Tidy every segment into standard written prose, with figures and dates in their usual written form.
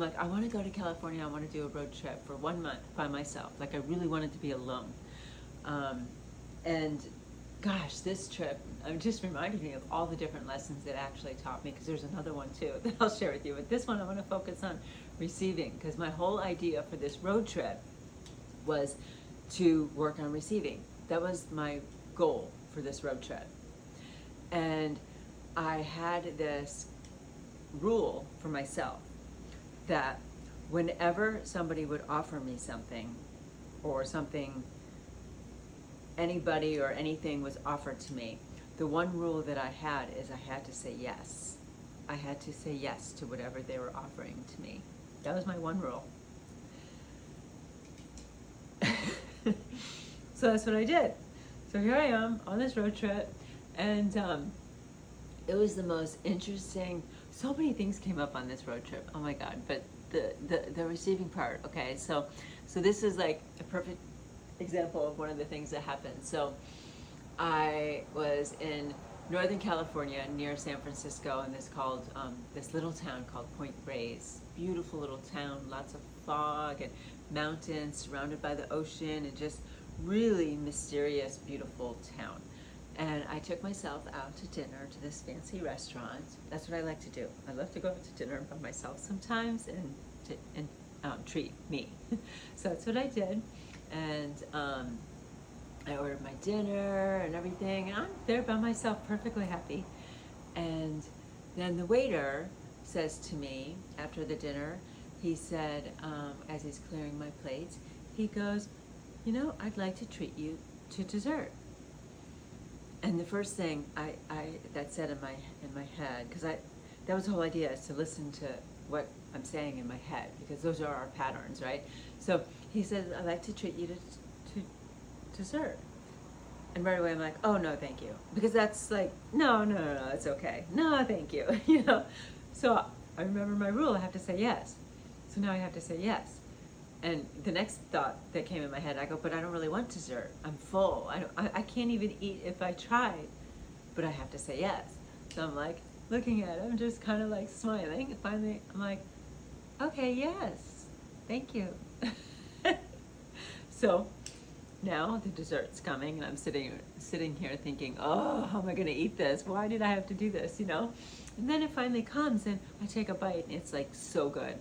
like, I want to go to California. I want to do a road trip for 1 month by myself. Like, I really wanted to be alone. And gosh, this trip just reminded me of all the different lessons it actually taught me, because there's another one too that I'll share with you. But this one I want to focus on receiving, because my whole idea for this road trip was to work on receiving. That was my goal for this road trip. And I had this rule for myself that whenever somebody would offer me something, or something, anybody or anything was offered to me, the one rule that I had is I had to say yes. I had to say yes to whatever they were offering to me. That was my one rule. So that's what I did. So here I am on this road trip, and it was the most interesting, so many things came up on this road trip, oh my God. But the receiving part, okay, so this is like a perfect example of one of the things that happened. So I was in Northern California near San Francisco, and this little town called Point Reyes. Beautiful little town, lots of fog and mountains surrounded by the ocean, and just really mysterious, beautiful town. And I took myself out to dinner to this fancy restaurant. That's what I like to do. I love to go out to dinner by myself sometimes and treat me. So that's what I did. And I ordered my dinner and everything, and I'm there by myself, perfectly happy. And then the waiter says to me after the dinner, he said, as he's clearing my plates, he goes, you know, I'd like to treat you to dessert. And the first thing that said in my head, because that was the whole idea, is to listen to what I'm saying in my head, because those are our patterns, right? So he said, I'd like to treat you to dessert. And right away I'm like, oh no, thank you. Because that's like, no, it's okay. No, thank you, you know? So I remember my rule, I have to say yes. So now I have to say yes. And the next thought that came in my head, I go, but I don't really want dessert. I'm full. I can't even eat if I tried, but I have to say yes. So I'm like looking at him, just kind of like smiling. And finally, I'm like, okay, yes, thank you. So now the dessert's coming, and I'm sitting here thinking, oh, how am I going to eat this? Why did I have to do this, you know? And then it finally comes, and I take a bite, and it's like so good.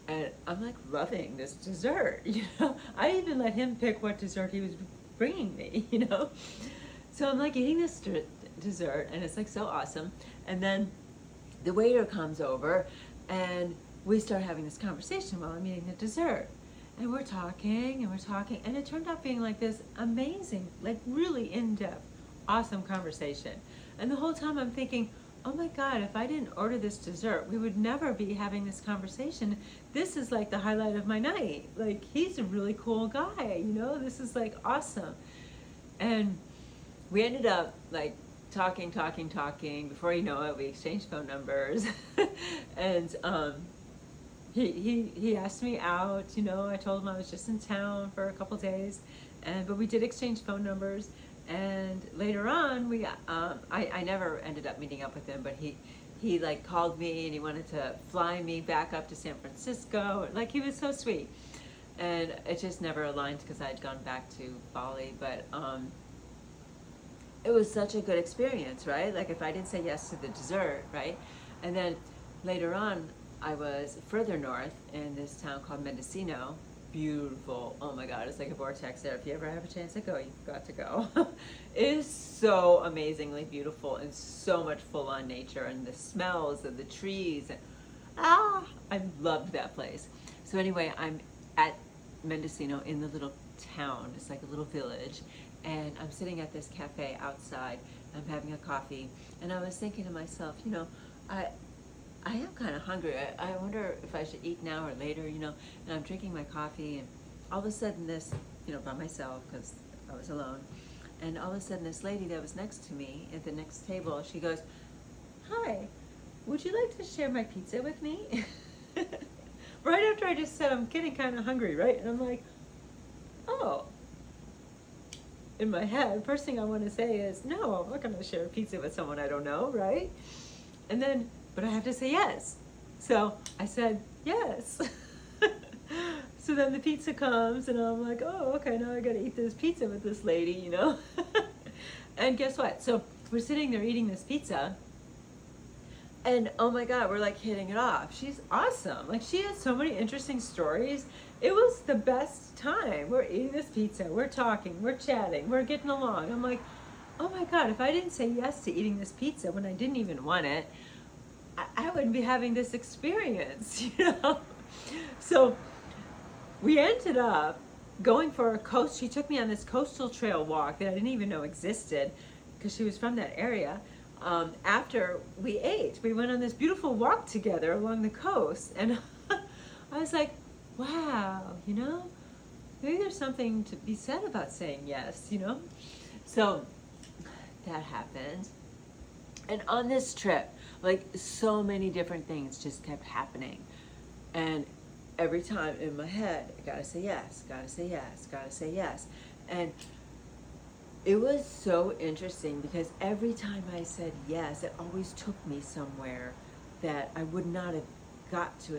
And I'm like loving this dessert, you know? I even let him pick what dessert he was bringing me, you know? So I'm like eating this dessert, and it's like so awesome. And then the waiter comes over, and we start having this conversation while I'm eating the dessert. And we're talking, and it turned out being like this amazing, like really in-depth, awesome conversation. And the whole time I'm thinking, oh my God, if I didn't order this dessert, we would never be having this conversation. This is like the highlight of my night. Like, he's a really cool guy, you know? This is like awesome. And we ended up like talking. Before you know it, we exchanged phone numbers. And he asked me out, you know. I told him I was just in town for a couple days, but we did exchange phone numbers. And later on, I never ended up meeting up with him, but he like called me, and he wanted to fly me back up to San Francisco. Like, he was so sweet. And it just never aligned because I had gone back to Bali. But it was such a good experience, right? Like, if I didn't say yes to the dessert, right? And then later on, I was further north in this town called Mendocino. Beautiful. Oh my God, it's like a vortex there. If you ever have a chance to go, you've got to go. It is so amazingly beautiful, and so much full-on nature, and the smells of the trees. And I loved that place. So anyway, I'm at Mendocino in the little town. It's like a little village, and I'm sitting at this cafe outside. I'm having a coffee, and I was thinking to myself, you know, I am kind of hungry. I wonder if I should eat now or later, you know. And I'm drinking my coffee, and all of a sudden this, you know, by myself, because I was alone, and all of a sudden this lady that was next to me at the next table, she goes, hi, would you like to share my pizza with me? Right after I just said I'm getting kind of hungry, right? And I'm like, oh. In my head, first thing I want to say is, no, I'm not going to share a pizza with someone I don't know, right? And then, but I have to say yes. So I said, yes. So then the pizza comes and I'm like, oh, okay, now I gotta eat this pizza with this lady, you know? And guess what? So we're sitting there eating this pizza and oh my God, we're like hitting it off. She's awesome. Like she has so many interesting stories. It was the best time. We're eating this pizza, we're talking, we're chatting, we're getting along. I'm like, oh my God, if I didn't say yes to eating this pizza when I didn't even want it, I wouldn't be having this experience, you know? So we ended up going for a coast. She took me on this coastal trail walk that I didn't even know existed because she was from that area. After we ate, we went on this beautiful walk together along the coast, and I was like, wow, you know, maybe there's something to be said about saying yes, you know? So that happened. And on this trip, like so many different things just kept happening. And every time in my head, I gotta say yes, gotta say yes, gotta say yes. And it was so interesting because every time I said yes, it always took me somewhere that I would not have got to